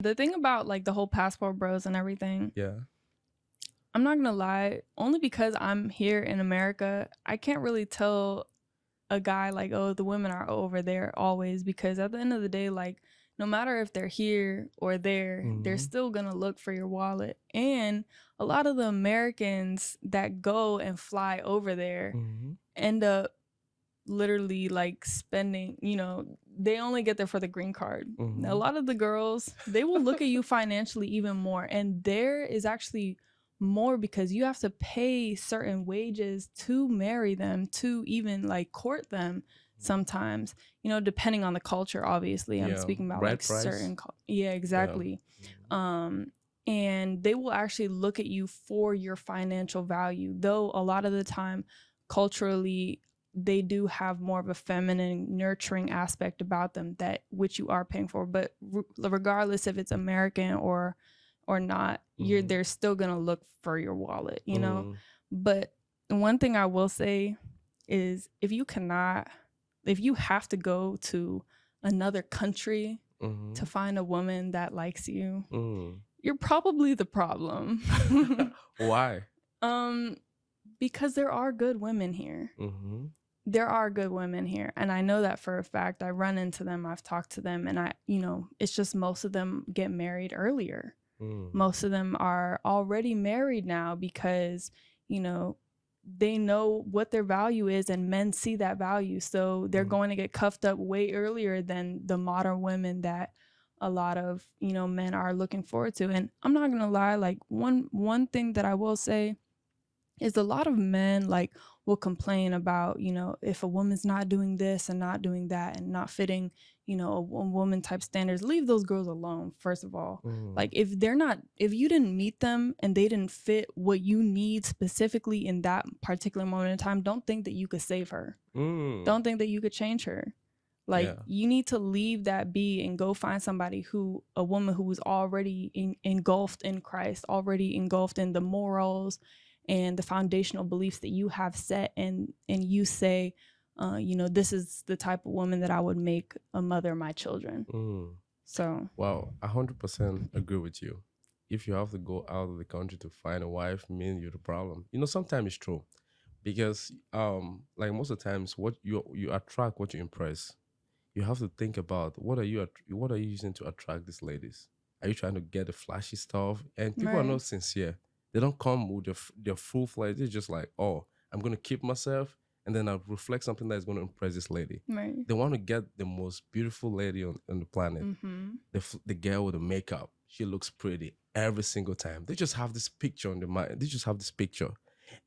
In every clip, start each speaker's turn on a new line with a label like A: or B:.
A: The thing about like the whole passport bros and everything,
B: Yeah.
A: I'm not gonna lie, only because I'm here in America, I can't really tell a guy like, oh, the women are over there always, because at the end of the day, like, no matter if they're here or there, they're
B: Mm-hmm.
A: still gonna look for your wallet. And a lot of the Americans that go and fly over there
B: Mm-hmm.
A: end up literally like spending, they only get there for the green card. A
B: Mm-hmm.
A: lot of the girls, they will look at you financially even more. And there is actually more because you have to pay certain wages to marry them, to even like court them sometimes, depending on the culture, obviously. I'm
B: Yeah.
A: speaking about
B: Bride
A: like
B: price.
A: yeah,
B: Yeah.
A: exactly.
B: Mm-hmm.
A: And they will actually look at you for your financial value, though a lot of the time culturally they do have more of a feminine nurturing aspect about them, that which you are paying for. But regardless if it's American or not,
B: Mm-hmm.
A: they're still gonna look for your wallet,
B: Mm-hmm.
A: But one thing I will say is, if you have to go to another country
B: Mm-hmm.
A: to find a woman that likes you,
B: Mm.
A: you're probably the problem.
B: Why?
A: um because there are good women here.
B: Mm-hmm.
A: There are good women here, and I know that for a fact. I run into them, I've talked to them, and it's just most of them get married earlier.
B: Mm.
A: Most of them are already married now because you know they know what their value is, and men see that value, so they're
B: Mm.
A: going to get cuffed up way earlier than the modern women that a lot of men are looking forward to. And I'm not gonna lie, like one thing that I will say is, a lot of men like will complain about, if a woman's not doing this and not doing that and not fitting, a woman type standards. Leave those girls alone, first of all.
B: Mm.
A: Like, if you didn't meet them and they didn't fit what you need specifically in that particular moment in time, don't think that you could save her.
B: Mm.
A: Don't think that you could change her. Like,
B: Yeah.
A: you need to leave that be and go find somebody a woman who is already engulfed in Christ, already engulfed in the morals and the foundational beliefs that you have set, and you say, this is the type of woman that I would make a mother of my children.
B: Mm.
A: So,
B: Well, 100% agree with you. If you have to go out of the country to find a wife, mean you're the problem. Sometimes it's true, because like most of the times, what you attract, what you impress. You have to think about what are you using to attract these ladies. Are you trying to get the flashy stuff? And people are
A: right,
B: not sincere. They don't come with their full fledged. They're just like, oh, I'm gonna keep myself, and then I'll reflect something that is gonna impress this lady.
A: right.
B: They want to get the most beautiful lady on the planet.
A: Mm-hmm.
B: The girl with the makeup. She looks pretty every single time. They just have this picture on the mind. They just have this picture.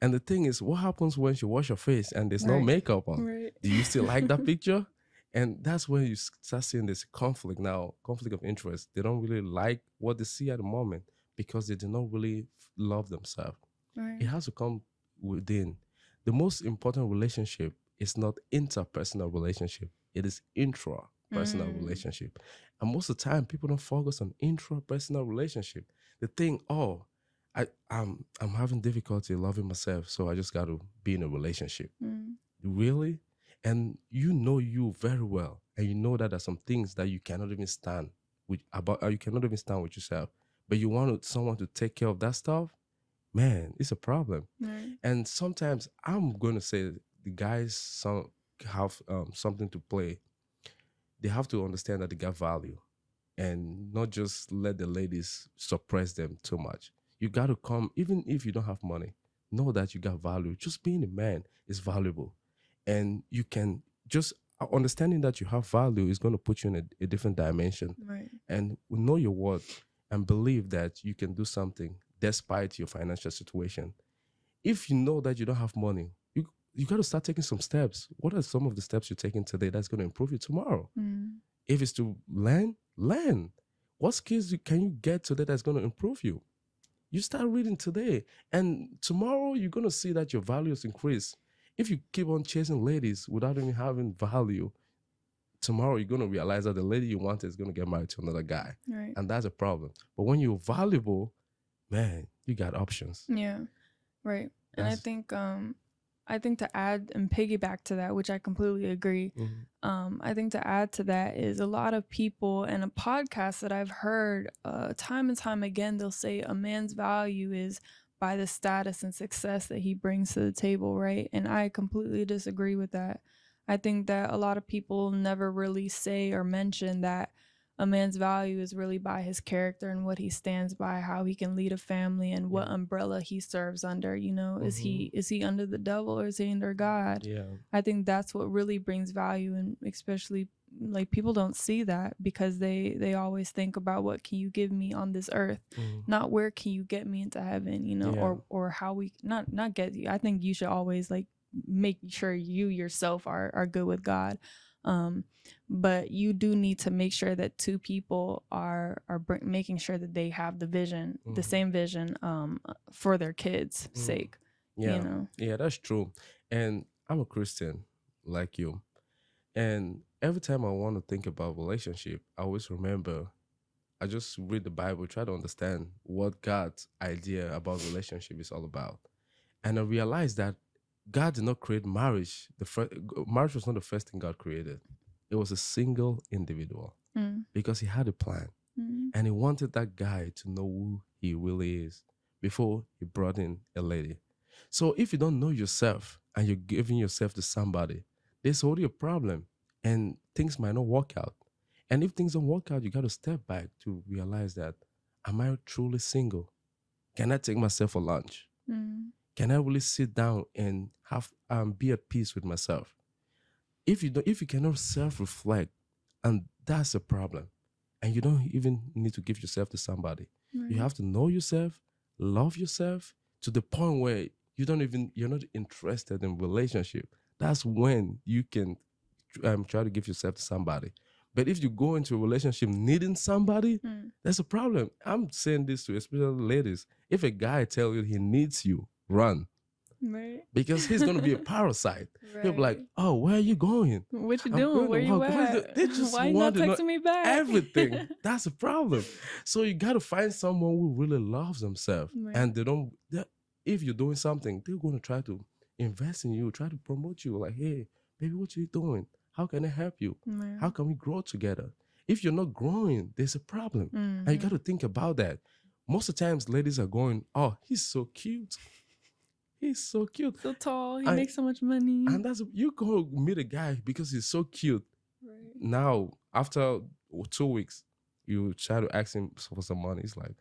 B: And the thing is, what happens when she wash her face and there's no
A: Right,
B: makeup on?
A: right.
B: Do you still like that picture? And that's when you start seeing this conflict now, conflict of interest. They don't really like what they see at the moment because they do not really love themselves. It
A: Right.
B: has to come within. The most important relationship is not interpersonal relationship. It is intrapersonal
A: Mm.
B: relationship. And most of the time, people don't focus on intrapersonal relationship. They think, oh, I'm having difficulty loving myself, so I just got to be in a relationship.
A: Mm.
B: Really? And you know you very well, and you know that there's some things that you cannot even stand you cannot even stand with yourself, but you want someone to take care of that stuff. Man, it's a problem.
A: Right.
B: And sometimes I'm going to say the guys have something to play. They have to understand that they got value, and not just let the ladies suppress them too much. You got to come, even if you don't have money, know that you got value. Just being a man is valuable. And you can just understanding that you have value is going to put you in a different dimension.
A: Right.
B: And know your worth and believe that you can do something despite your financial situation. If you know that you don't have money, you got to start taking some steps. What are some of the steps you're taking today that's going to improve you tomorrow?
A: Mm.
B: If it's to learn. What skills can you get today that's going to improve you? You start reading today, and tomorrow you're going to see that your values increase. If you keep on chasing ladies without even having value, tomorrow you're going to realize that the lady you want is going to get married to another guy.
A: Right.
B: And that's a problem. But when you're valuable, man, you got options.
A: Yeah. Right. And
B: That's
A: I think to add and piggyback to that, which I completely agree,
B: Mhm.
A: I think to add to that is a lot of people and a podcast that I've heard time and time again, they'll say a man's value is by the status and success that he brings to the table, right? And I completely disagree with that. I think that a lot of people never really say or mention that a man's value is really by his character and what he stands by, how he can lead a family and what
B: Yeah.
A: umbrella he serves under. You know,
B: Hmm.
A: is he under the devil or is he under God?
B: Yeah.
A: I think that's what really brings value, and especially like people don't see that because they always think about what can you give me on this earth,
B: Hmm.
A: not where can you get me into heaven, you know,
B: Yeah.
A: or how we not get you. I think you should always like make sure you yourself are good with God. Um, but you do need to make sure that two people are making sure that they have the vision, the
B: Hmm.
A: same vision, for their kids'
B: Hmm.
A: sake. You
B: Yeah.
A: know.
B: Yeah, that's true. And I'm a Christian like you. And every time I want to think about relationship, I always remember I just read the Bible, try to understand what God's idea about relationship is all about. And I realized that God did not create marriage. Marriage was not the first thing God created. It was a single individual
A: Mm,
B: because he had a plan
A: mm,
B: and he wanted that guy to know who he really is before he brought in a lady. So if you don't know yourself and you're giving yourself to somebody, there's already a problem and things might not work out. And if things don't work out, you got to step back to realize that, am I truly single? Can I take myself for lunch?
A: mm,
B: Can I really sit down and have be at peace with myself? If you cannot self-reflect, and that's a problem, and you don't even need to give yourself to somebody. You
A: right.
B: have to know yourself, love yourself to the point where you're not interested in relationship. That's when you can try to give yourself to somebody. But if you go into a relationship needing somebody,
A: Mm,
B: that's a problem. I'm saying this to especially ladies. If a guy tell you he needs you, run,
A: right.
B: because he's going to be a parasite. He'll be like,
A: Right.
B: "Oh, where are you going?
A: What you
B: I'm
A: doing?
B: going to
A: Where you
B: work."
A: at?
B: They just
A: Why you
B: want
A: not
B: to know
A: texting me back?
B: everything. That's a problem. So you got to find someone who really loves themselves,
A: Right.
B: and they don't. If you're doing something, they're going to try to invest in you, try to promote you. Like, hey, baby, what you doing? How can I help you? How
A: Right.
B: can we grow together? If you're not growing, there's a problem, and you got
A: Mm-hmm.
B: to think about that. Most of the times, ladies are going, "Oh, he's so cute. He's so cute."
A: So tall. He
B: I
A: makes so much money.
B: and that's you go meet a guy because he's so cute.
A: Right.
B: Now, after 2 weeks, you try to ask him for some money. He's like,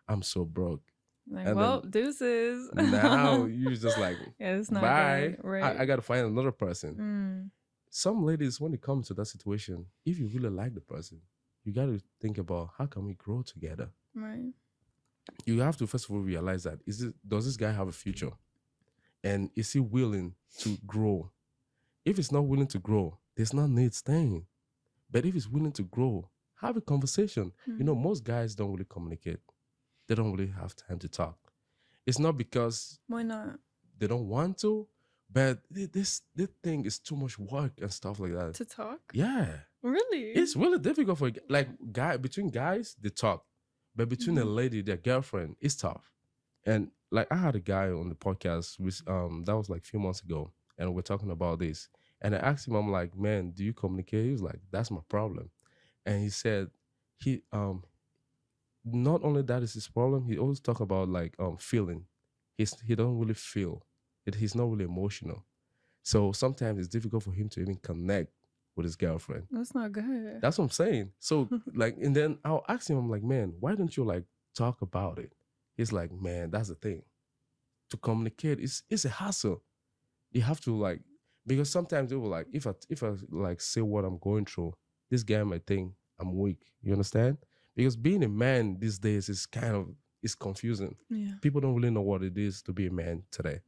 B: I'm so broke.
A: Like,
B: And
A: well,
B: then
A: deuces.
B: now you just like,
A: Yeah, it's not
B: bye.
A: good. Right.
B: I gotta find another person.
A: Mm.
B: Some ladies, when it comes to that situation, if you really like the person, you gotta think about how can we grow together.
A: Right.
B: You have to first of all realize that does this guy have a future? And is he willing to grow? If he's not willing to grow, there's no need staying. But if he's willing to grow, have a conversation. You know,
A: Mm.
B: most guys don't really communicate. They don't really have time to talk. It's not because
A: Why not?
B: they don't want to, but this thing is too much work and stuff like that.
A: To talk?
B: Yeah,
A: Really?
B: it's really difficult for like between guys they talk, but between a
A: Mhm.
B: lady their girlfriend it's tough. And like I had a guy on the podcast that was like a few months ago, and we're talking about this. And I asked him, I'm like, man, do you communicate? He was like, that's my problem. And he said he not only that is his problem, he always talk about like feeling. He don't really feel. He's not really emotional. So sometimes it's difficult for him to even connect with his girlfriend.
A: That's not good.
B: That's what I'm saying. So like, and then I'll ask him, I'm like, man, why don't you like talk about it? He's like, man, that's the thing. To communicate, it's a hassle. You have to like, because sometimes they will like, if I like say what I'm going through, this guy might think I'm weak. You understand? Because being a man these days is kind of it's confusing.
A: Yeah.
B: People don't really know what it is to be a man today.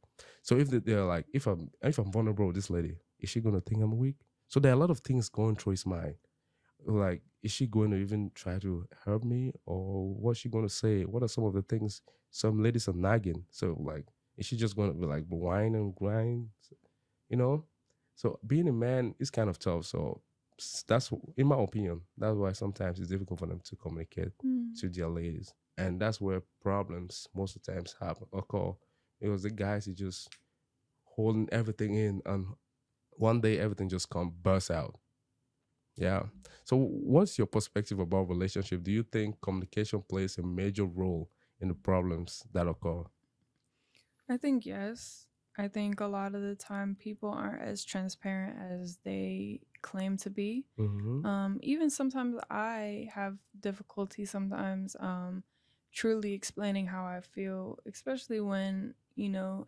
B: So if they're like, if I'm vulnerable with this lady, is she gonna think I'm weak? So there are a lot of things going through his mind. Like, is she going to even try to help me, or what's she going to say? What are some of the things some ladies are nagging? So like, is she just going to be like whine and grind? You know? So being a man is kind of tough. So that's in my opinion. That's why sometimes it's difficult for them to communicate
A: Mm.
B: to their ladies, and that's where problems most of the times happen occur because the guys is just holding everything in, and one day everything just come burst out. Yeah. So what's your perspective about relationship? Do you think communication plays a major role in the problems that occur?
A: I think yes. I think a lot of the time people aren't as transparent as they claim to be.
B: Mm-hmm.
A: Even sometimes I have difficulty sometimes truly explaining how I feel, especially when,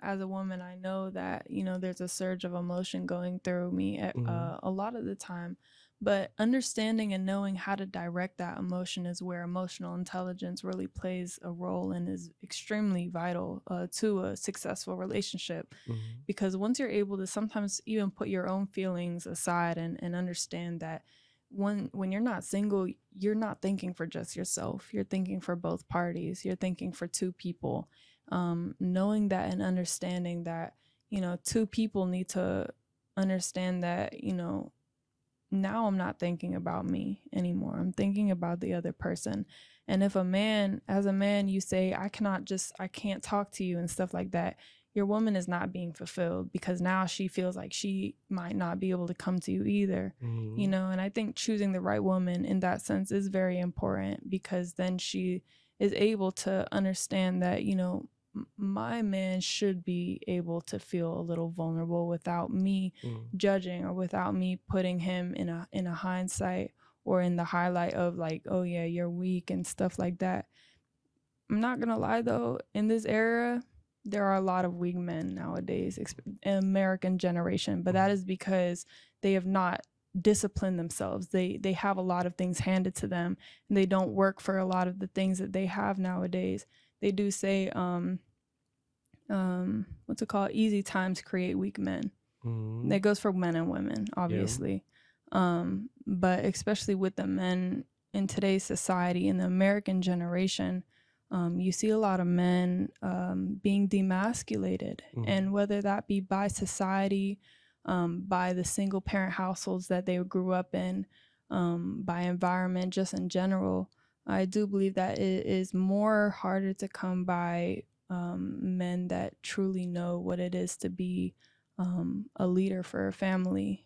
A: as a woman, I know that, there's a surge of emotion going through me
B: Mm-hmm.
A: a lot of the time. But understanding and knowing how to direct that emotion is where emotional intelligence really plays a role and is extremely vital to a successful relationship.
B: Mm-hmm.
A: Because once you're able to sometimes even put your own feelings aside and understand that when you're not single, you're not thinking for just yourself. You're thinking for both parties. You're thinking for two people. Knowing that and understanding that, two people need to understand that, now I'm not thinking about me anymore. I'm thinking about the other person. And if as a man, you say, I can't talk to you and stuff like that, your woman is not being fulfilled because now she feels like she might not be able to come to you either,
B: Mm-hmm.
A: and I think choosing the right woman in that sense is very important because then she is able to understand that, my man should be able to feel a little vulnerable without me
B: Mm-hmm.
A: judging or without me putting him in a hindsight or in the highlight of like, oh yeah, you're weak and stuff like that. I'm not gonna lie though, in this era there are a lot of weak men nowadays, American generation, but that is because they have not disciplined themselves. They have a lot of things handed to them and they don't work for a lot of the things that they have nowadays. They do say what's it called, easy times create weak men.
B: Mm-hmm.
A: That goes for men and women,
B: Yeah.
A: obviously. But especially with the men in today's society, in the American generation, you see a lot of men being demasculated.
B: Mm-hmm.
A: And whether that be by society, by the single parent households that they grew up in, by environment, just in general, I do believe that it is more harder to come by men that truly know what it is to be a leader for a family.